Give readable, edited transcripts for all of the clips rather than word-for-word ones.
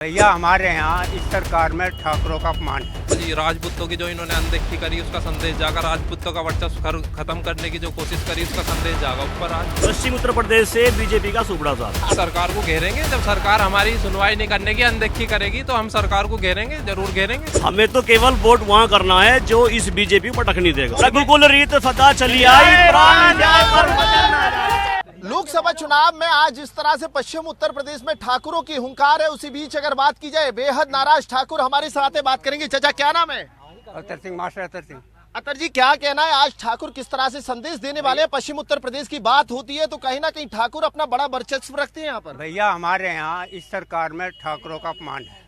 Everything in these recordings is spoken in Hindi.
भैया हमारे यहाँ इस सरकार में ठाकुरों का अपमान है। जी, राजपूतों की जो इन्होंने अनदेखी करी उसका संदेश जागा, राजपूतों का वर्चस्व खत्म करने की जो कोशिश करी उसका संदेश जागा ऊपर आज। पश्चिम उत्तर प्रदेश से बीजेपी का सुपड़ा साहब सरकार को घेरेंगे, जब सरकार हमारी सुनवाई नहीं करने की अनदेखी करेगी तो हम सरकार को घेरेंगे, जरूर घेरेंगे। हमें तो केवल वोट वहाँ करना है जो इस बीजेपी को टकनी देगा। रघुकुल रीत सदा चली आई, प्राण न्याय पर वचन न जाए। लोकसभा चुनाव में आज जिस तरह से पश्चिम उत्तर प्रदेश में ठाकुरों की हुंकार है, उसी बीच अगर बात की जाए बेहद नाराज ठाकुर हमारे साथ है। बात करेंगे। चाचा क्या नाम है? अतर सिंह, मास्टर अतर सिंह। अतर जी क्या कहना है, आज ठाकुर किस तरह से संदेश देने वाले हैं? पश्चिम उत्तर प्रदेश की बात होती है तो कहीं ना कहीं ठाकुर अपना बड़ा वर्चस्व रखते हैं यहाँ पर। भैया हमारे यहाँ इस सरकार में ठाकुरों का अपमान है,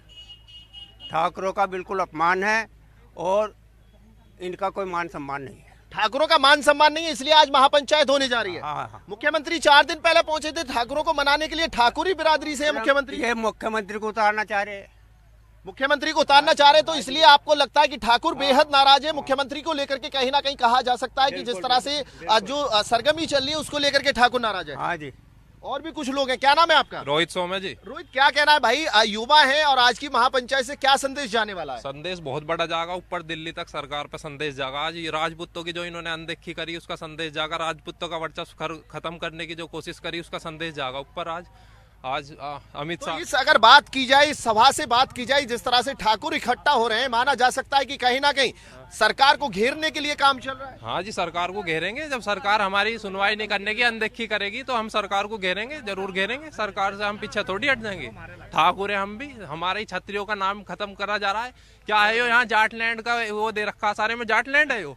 ठाकुरों का बिल्कुल अपमान है और इनका कोई मान सम्मान नहीं है। ठाकुरों का मान सम्मान नहीं है, इसलिए आज महापंचायत होने जा रही है। हाँ। मुख्यमंत्री 4 दिन पहले पहुंचे थे ठाकुरों को मनाने के लिए। ठाकुर ही बिरादरी से है मुख्यमंत्री। ये मुख्यमंत्री को उतारना चाह रहे हैं। मुख्यमंत्री को उतारना चाह रहे तो इसलिए आपको लगता है कि ठाकुर बेहद नाराज है मुख्यमंत्री को लेकर के? कहीं ना कहीं कहा जा सकता है कि जिस तरह से जो सरगर्मी चल रही है उसको लेकर के ठाकुर नाराज है। हाँ जी। और भी कुछ लोग हैं। क्या नाम है आपका? रोहित सोम है जी। रोहित क्या कहना है भाई, युवा है और आज की महापंचायत से क्या संदेश जाने वाला है? संदेश बहुत बड़ा जागा, ऊपर दिल्ली तक सरकार पे संदेश जागा। आज ये राजपूतों की जो इन्होंने अनदेखी करी उसका संदेश जागा, राजपूतों का वर्चस्व खत्म करने की जो कोशिश करी उसका संदेश जागा ऊपर आज अमित शाह। तो इस अगर बात की जाए, इस सभा से बात की जाए, जिस तरह से ठाकुर इकट्ठा हो रहे हैं, माना जा सकता है कि कहीं ना कहीं सरकार को घेरने के लिए काम चल रहा है। हाँ जी, सरकार को घेरेंगे, जब सरकार हमारी सुनवाई नहीं करने की अनदेखी करेगी तो हम सरकार को घेरेंगे, जरूर घेरेंगे। सरकार से हम पीछे थोड़ी हट जाएंगे। ठाकुर है हम भी, हमारे ही क्षत्रियों का नाम खत्म करा जा रहा है। क्या है यो यहाँ जाटलैंड का वो दे रखा, सारे में जाटलैंड है यो।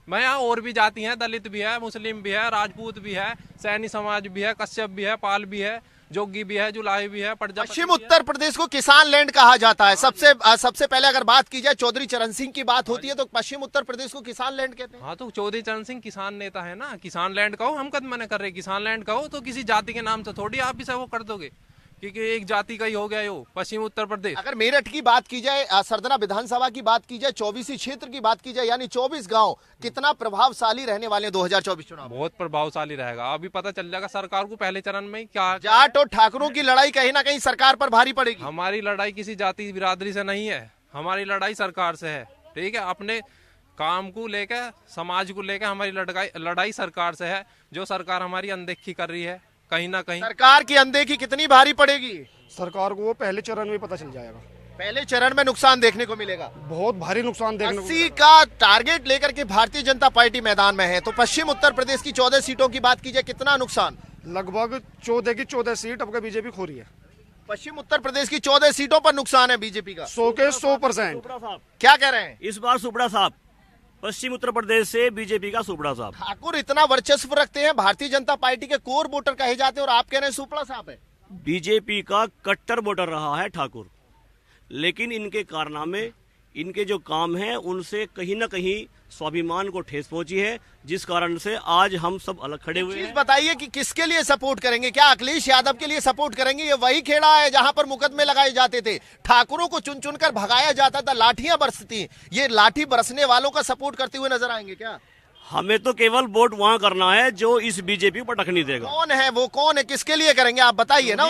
मैं यहाँ और भी जाति हैं, दलित भी है, मुस्लिम भी है, राजपूत भी है, सैनी समाज भी है, कश्यप भी है, पाल भी है, जोगी भी है, जुलाही भी है, पश्चिम उत्तर प्रदेश को किसान लैंड कहा जाता है। सबसे पहले अगर बात की जाए, चौधरी चरण सिंह की बात होती है तो पश्चिम उत्तर प्रदेश को किसान लैंड कहते हैं। हाँ, तो चौधरी चरण सिंह किसान नेता है ना। किसान लैंड कहो, हम कद मना कर रहे। किसान लैंड कहो तो किसी जाति के नाम से थोड़ी आप इसे वो कर दोगे, क्योंकि एक जाति का ही हो गया यो पश्चिम उत्तर प्रदेश। अगर मेरठ की बात की जाए, सरदना विधानसभा की बात की जाए, 24 क्षेत्र की बात की जाए, यानी 24 गांव कितना प्रभावशाली रहने वाले हैं 2024 चुनाव? बहुत प्रभावशाली रहेगा। अभी पता चल जाएगा सरकार को पहले चरण में क्या। जाट और ठाकुरों की लड़ाई कहीं ना कहीं सरकार पर भारी पड़ेगी। हमारी लड़ाई किसी जाति बिरादरी से नहीं है, हमारी लड़ाई सरकार से है। ठीक है, अपने काम को लेकर, समाज को लेकर हमारी लड़ाई सरकार से है। जो सरकार हमारी अनदेखी कर रही है, कहीं ना कहीं सरकार की अनदेखी कितनी भारी पड़ेगी? सरकार को वो पहले चरण में पता चल जाएगा। पहले चरण में नुकसान देखने को मिलेगा, बहुत भारी नुकसान देखने को 80 का टारगेट लेकर के भारतीय जनता पार्टी मैदान में है। तो पश्चिम उत्तर प्रदेश की 14 सीटों की बात की जाए, कितना नुकसान? लगभग 14 की 14 सीट अब बीजेपी खो रही है। पश्चिम उत्तर प्रदेश की 14 सीटों पर नुकसान है बीजेपी का 100 के 100%। क्या कह रहे हैं? इस बार सुपड़ा साहब पश्चिम उत्तर प्रदेश से बीजेपी का सुपड़ा साहब। ठाकुर इतना वर्चस्व रखते हैं, भारतीय जनता पार्टी के कोर वोटर कहे जाते हैं, और आप कह रहे हैं सुपड़ा साहब है। बीजेपी का कट्टर वोटर रहा है ठाकुर, लेकिन इनके कारनामे, इनके जो काम हैं उनसे कहीं ना कहीं स्वाभिमान को ठेस पहुंची है, जिस कारण से आज हम सब अलग खड़े हुए हैं। बताइए कि किसके लिए सपोर्ट करेंगे? क्या अखिलेश यादव के लिए सपोर्ट करेंगे? ये वही खेड़ा है जहां पर मुकदमे लगाए जाते थे, ठाकुरों को चुन चुनकर भगाया जाता था, लाठियां बरसती। ये लाठी बरसने वालों का सपोर्ट करते हुए नजर आएंगे क्या? हमें तो केवल वोट वहाँ करना है जो इस बीजेपी को टकनी देगा। कौन है वो, कौन है, किसके लिए करेंगे आप बताइए ना।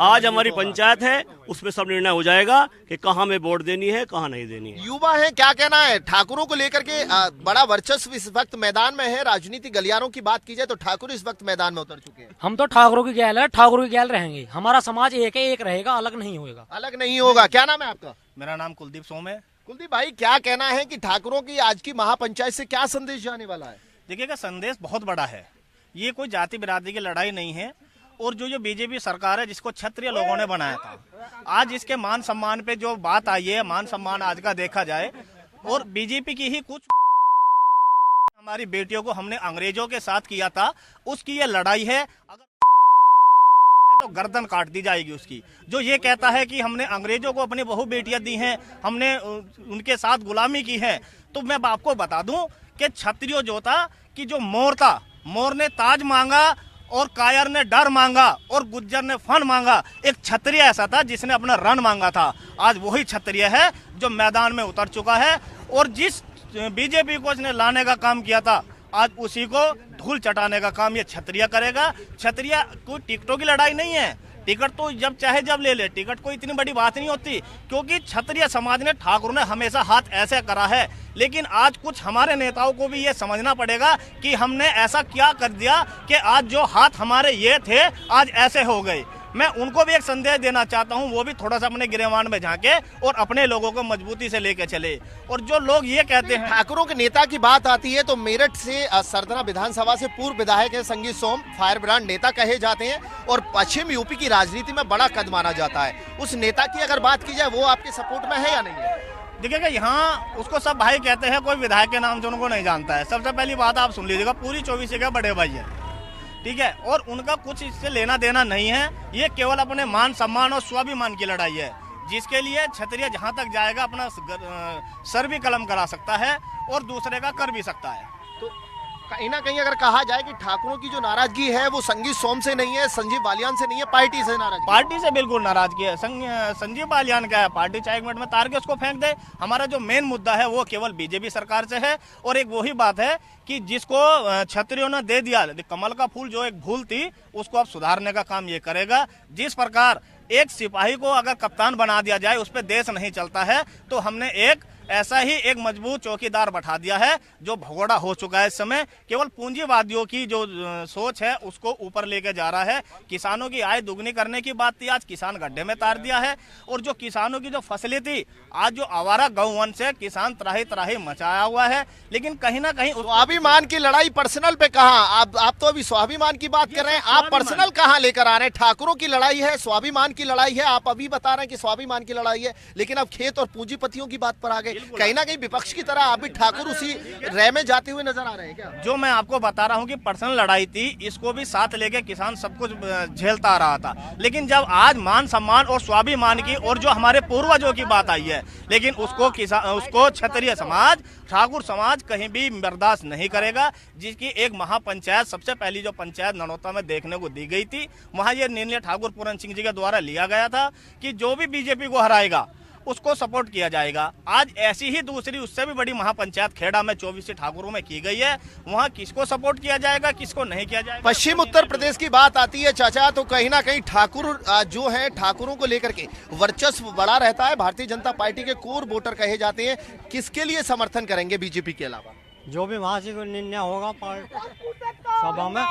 आज हमारी पंचायत है, उसमें सब निर्णय हो जाएगा कि कहाँ में वोट देनी है, कहाँ नहीं देनी है। युवा है, क्या कहना है? ठाकुरों को लेकर के बड़ा वर्चस्व इस वक्त मैदान में है। राजनीति गलियारों की बात की जाए तो ठाकुर इस वक्त मैदान में उतर चुके हैं। हम तो ठाकुरों की गैल है, ठाकुर की गैल रहेंगे। हमारा समाज एक है, एक रहेगा, अलग नहीं होगा। अलग नहीं होगा। क्या नाम है आपका? मेरा नाम कुलदीप सोम है। कुलदीप भाई क्या कहना है कि ठाकुरों की आज की महापंचायत से क्या संदेश जाने वाला है? देखिएगा, संदेश बहुत बड़ा है। ये कोई जाति बिरादरी की लड़ाई नहीं है। और जो बीजेपी सरकार है जिसको क्षत्रिय लोगों ने बनाया था, आज इसके मान सम्मान पे जो बात आई है, मान सम्मान आज का देखा जाए, और बीजेपी की ही कुछ हमारी बेटियों को हमने अंग्रेजों के साथ किया था, उसकी ये लड़ाई है। अगर तो गर्दन काट दी जाएगी उसकी। जो ये कहता है कि हमने अंग्रेजों को अपनी बहु बेटियां दी हैं, हमने उनके साथ गुलामी की है, तो मैं आपको बता दूं कि क्षत्रिय जो था कि जो मोर था, मोर ने ताज मांगा और कायर ने डर मांगा और गुज्जर ने फन मांगा। एक क्षत्रिय ऐसा था जिसने अपना रण मांगा था। आज वही क्षत्रिय है जो मैदान में उतर चुका है, और जिस बीजेपी को इसने लाने का काम किया था, आज उसी को धूल चटाने का काम ये क्षत्रिय करेगा। क्षत्रिय कोई टिकटों की लड़ाई नहीं है, टिकट तो जब चाहे जब ले ले, टिकट कोई इतनी बड़ी बात नहीं होती, क्योंकि क्षत्रिय समाज ने ठाकुर ने हमेशा हाथ ऐसे करा है। लेकिन आज कुछ हमारे नेताओं को भी ये समझना पड़ेगा कि हमने ऐसा क्या कर दिया कि आज जो हाथ हमारे ये थे आज ऐसे हो गए। मैं उनको भी एक संदेश देना चाहता हूं, वो भी थोड़ा सा अपने गिरेबान में झांके और अपने लोगों को मजबूती से लेके चले। और जो लोग ये कहते हैं, ठाकुरों के नेता की बात आती है तो मेरठ से सरदना विधानसभा से पूर्व विधायक है संगीत सोम, फायर ब्रांड नेता कहे जाते हैं और पश्चिम यूपी की राजनीति में बड़ा कद माना जाता है। उस नेता की अगर बात की जाए, वो आपके सपोर्ट में है या नहीं है? देखिएगा यहाँ उसको सब भाई कहते हैं, कोई विधायक के नाम से उनको नहीं जानता है। सबसे पहली बात आप सुन लीजिएगा, पूरी 24 के बड़े भाई है, ठीक है, और उनका कुछ इससे लेना देना नहीं है। ये केवल अपने मान सम्मान और स्वाभिमान की लड़ाई है, जिसके लिए क्षत्रिय जहां तक जाएगा अपना सर भी कलम करा सकता है और दूसरे का कर भी सकता है। तो कहीं ना कहीं अगर कहा जाए कि ठाकुरों की जो नाराजगी है वो संगीत सोम से नहीं है, संजीव बालियान से नहीं है, पार्टी से नाराजगी। पार्टी से बिल्कुल नाराजगी है। संजीव बालियान क्या है, पार्टी चाहे 1 मिनट में तार के उसको फेंक दे। हमारा जो मेन मुद्दा है वो केवल बीजेपी सरकार से है। और एक वही बात है कि जिसको क्षत्रियों ने दे दिया कमल का फूल, जो एक भूल थी, उसको अब सुधारने का काम ये करेगा। जिस प्रकार एक सिपाही को अगर कप्तान बना दिया जाए, उस पर देश नहीं चलता है, तो हमने एक ऐसा ही एक मजबूत चौकीदार बैठा दिया है जो भगोड़ा हो चुका है। इस समय केवल पूंजीवादियों की जो सोच है उसको ऊपर लेके जा रहा है। किसानों की आय दुगनी करने की बात थी, आज किसान गड्ढे में तार दिया है। और जो किसानों की जो फसलें थी, आज जो आवारा गौवन से किसान त्राही त्राही मचाया हुआ है। लेकिन कहीं ना कहीं स्वाभिमान की लड़ाई पर्सनल पे कहाँ, आप तो अभी स्वाभिमान की बात कर रहे हैं, आप पर्सनल कहाँ लेकर आ रहे हैं? ठाकुरों की लड़ाई है, स्वाभिमान की लड़ाई है, आप अभी बता रहे हैं कि स्वाभिमान की लड़ाई है, लेकिन अब खेत और पूंजीपतियों की बात पर आ गए। कहीं ना कहीं विपक्ष की तरह आप भी ठाकुर उसी रह में जाते हुए नजर आ रहे हैं क्या? जो मैं आपको बता रहा हूं कि पर्सनल लड़ाई थी, इसको भी साथ लेके किसान सब कुछ झेलता आ रहा था। लेकिन जब आज मान सम्मान और स्वाभिमान की और जो हमारे पूर्वजों की बात आई है, लेकिन उसको क्षत्रिय समाज, ठाकुर समाज कहीं भी बर्दाश्त नहीं करेगा। जिसकी एक महापंचायत, सबसे पहली जो पंचायत ननौता में देखने को दी गई थी, वहां ये निर्णय ठाकुर पूरन सिंह जी के द्वारा लिया गया था कि जो भी बीजेपी को हराएगा उसको सपोर्ट किया जाएगा। आज ऐसी ही दूसरी उससे भी बड़ी महापंचायत खेड़ा में 24 ठाकुरों में की गई है। वहां किसको सपोर्ट किया जाएगा, किसको नहीं किया जाएगा। पश्चिम उत्तर प्रदेश की बात आती है चाचा, तो कहीं ना कहीं ठाकुर जो है, ठाकुरों को लेकर के वर्चस्व बड़ा रहता है। भारतीय जनता पार्टी के कोर वोटर कहे जाते हैं। किसके लिए समर्थन करेंगे बीजेपी के अलावा? जो भी वहाँ से निर्णय होगा सभा में,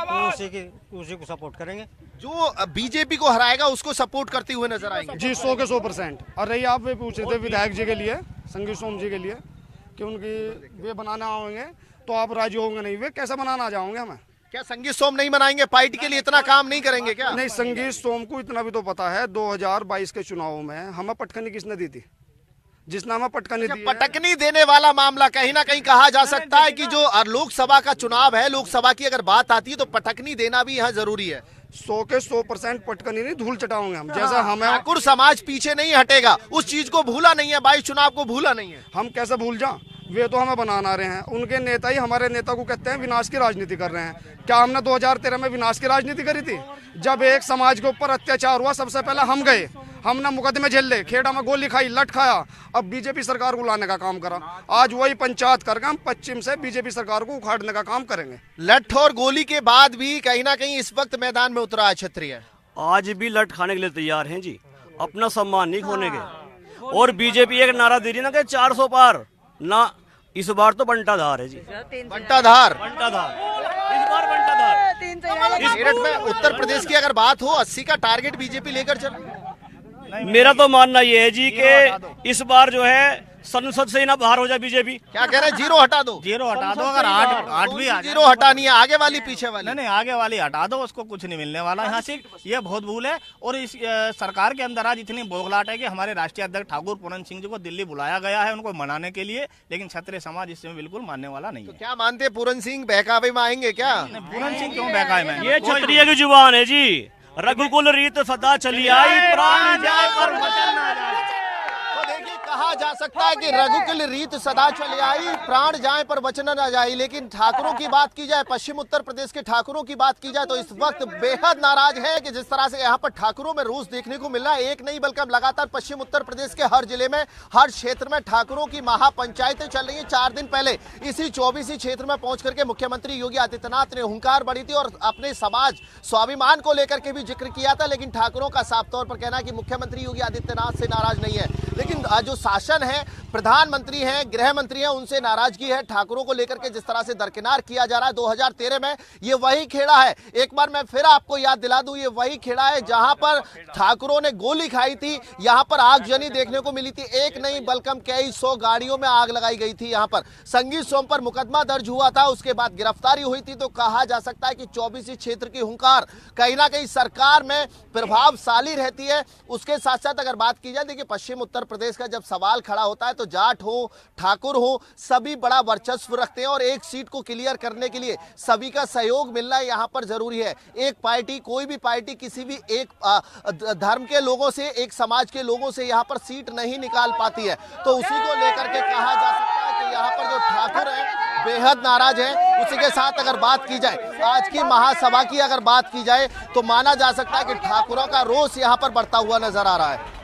उसी को सपोर्ट करेंगे। जो बीजेपी को हराएगा उसको सपोर्ट करते हुए नजर आएंगे जी, 100 के 100%। और रही आप वे पूछ रहे थे विधायक जी के लिए, संगीत सोम जी के लिए, कि उनकी वे बनाना होंगे तो आप राजी होंगे नहीं? वे कैसे बनाना जाओगे हमें? क्या संगीत सोम नहीं बनाएंगे? पार्टी के लिए इतना काम नहीं करेंगे क्या? नहीं, संगीत सोम को इतना भी तो पता है, 2022 के चुनाव में हमें पटखनी किसने दी थी? जिसने हमें पटखनी दी है। पटकनी देने वाला मामला कहीं ना कहीं कहा जा सकता है कि जो लोकसभा का चुनाव है, लोकसभा की अगर बात आती है तो पटकनी देना भी यहाँ जरूरी है। 100 के 100% पटकनी नहीं, धूल चटाओगे हम। जैसा हमें ठाकुर समाज पीछे नहीं हटेगा, उस चीज को भूला नहीं है, 22 चुनाव को भूला नहीं है। हम कैसे भूल जाएं? वे तो हमें बनाना रहे हैं। उनके नेता ही हमारे नेता को कहते हैं विनाश की राजनीति कर रहे हैं। क्या हमने 2013 में विनाश की राजनीति करी थी? जब एक समाज के ऊपर अत्याचार हुआ, सबसे पहले हम गए, हमने मुकदमे झेल ले, खेड़ा में गोली खाई, लट खाया, अब बीजेपी सरकार को लाने का काम करा। आज वही पंचायत करके हम पश्चिम से बीजेपी सरकार को उखाड़ने का काम करेंगे। लठ और गोली के बाद भी कहीं ना कहीं इस वक्त मैदान में उतरा है क्षत्रिय। आज भी लट खाने के लिए तैयार हैं जी, अपना सम्मान नहीं खोने के। और बीजेपी एक नारा दे रही है ना कि 400 पार ना, इस बार तो बंटाधार है जी, बंटाधार। इस बार बंटाधार। मेरठ में उत्तर प्रदेश की अगर बात हो, 80 का टारगेट बीजेपी लेकर चल। मेरा तो मानना ये है जी कि इस बार जो है संसद से ही ना बाहर हो जाए बीजेपी। क्या कह रहे हैं? 0 हटा दो। 0 हटा दो, अगर 8 भी आ जाए। 0 हटानी है, आगे वाली पीछे वाली नहीं, आगे वाली हटा दो, उसको कुछ नहीं मिलने वाला यहाँ से। ये बहुत भूल है। और इस सरकार के अंदर आज इतनी बोगलाट है कि हमारे राष्ट्रीय अध्यक्ष ठाकुर पूरन सिंह जी को दिल्ली बुलाया गया है उनको मनाने के लिए, लेकिन क्षत्रिय समाज इसमें बिल्कुल मानने वाला नहीं है। क्या मानते हैं पूरन सिंह बहकावे में आएंगे क्या? पूरन सिंह क्यों बहकावे में? ये क्षत्रिय की जुबान है जी, रघुकुल रीत सदा चली आई, प्राण जाए पर वचन ना जाए। तो देखिए, कहा कहा जा सकता है कि रघुकुल रीत सदा चली आई, प्राण जाए पर वचन न जाए। लेकिन ठाकुरों की बात की जाए, पश्चिम उत्तर प्रदेश के ठाकुरों की बात की जाए तो इस वक्त बेहद नाराज है कि जिस तरह से यहाँ पर ठाकुरों में रोष देखने को मिल रहा है। एक नहीं बल्कि अब लगातार पश्चिम उत्तर प्रदेश के हर जिले में, हर क्षेत्र में ठाकुरों की महापंचायतें चल रही है। 4 दिन पहले इसी 24 क्षेत्र में पहुंच करके मुख्यमंत्री योगी आदित्यनाथ ने हुंकार भरी थी और अपने समाज स्वाभिमान को लेकर के भी जिक्र किया था। लेकिन ठाकुरों का साफ तौर पर कहना है कि मुख्यमंत्री योगी आदित्यनाथ से नाराज नहीं है, लेकिन जो शासन है, प्रधानमंत्री हैं, गृह मंत्री हैं, उनसे नाराजगी है। ठाकुरों को लेकर के जिस तरह से दरकिनार किया जा रहा है, 2013 में ये वही खेड़ा है। एक बार मैं फिर आपको याद दिला दूं, ये वही खेड़ा है जहां पर ठाकुरों ने गोली खाई थी, यहां पर आगजनी देखने को मिली थी। एक नहीं बल्कि कई 100 गाड़ियों में आग लगाई गई थी। यहां पर संगीत सोम पर मुकदमा दर्ज हुआ था, उसके बाद गिरफ्तारी हुई थी। तो कहा जा सकता है कि 24 क्षेत्र की हुंकार कहीं ना कहीं सरकार में प्रभावशाली रहती है। उसके साथ साथ अगर बात की जाए, देखिए पश्चिम उत्तर प्रदेश का जब सवाल खड़ा होता है तो जाट हो, ठाकुर हो, सभी बड़ा वर्चस्व रखते हैं और एक सीट को क्लियर करने के लिए सभी का सहयोग मिलना यहाँ पर जरूरी है। एक पार्टी, कोई भी पार्टी किसी भी एक धर्म के लोगों से, एक समाज के लोगों से यहाँ पर सीट नहीं निकाल पाती है। तो उसी को लेकर के कहा जा सकता है कि यहाँ पर जो ठाकुर है बेहद नाराज है। उसी के साथ अगर बात की जाए, आज की महासभा की अगर बात की जाए तो माना जा सकता है कि ठाकुरों का रोष यहाँ पर बढ़ता हुआ नजर आ रहा है।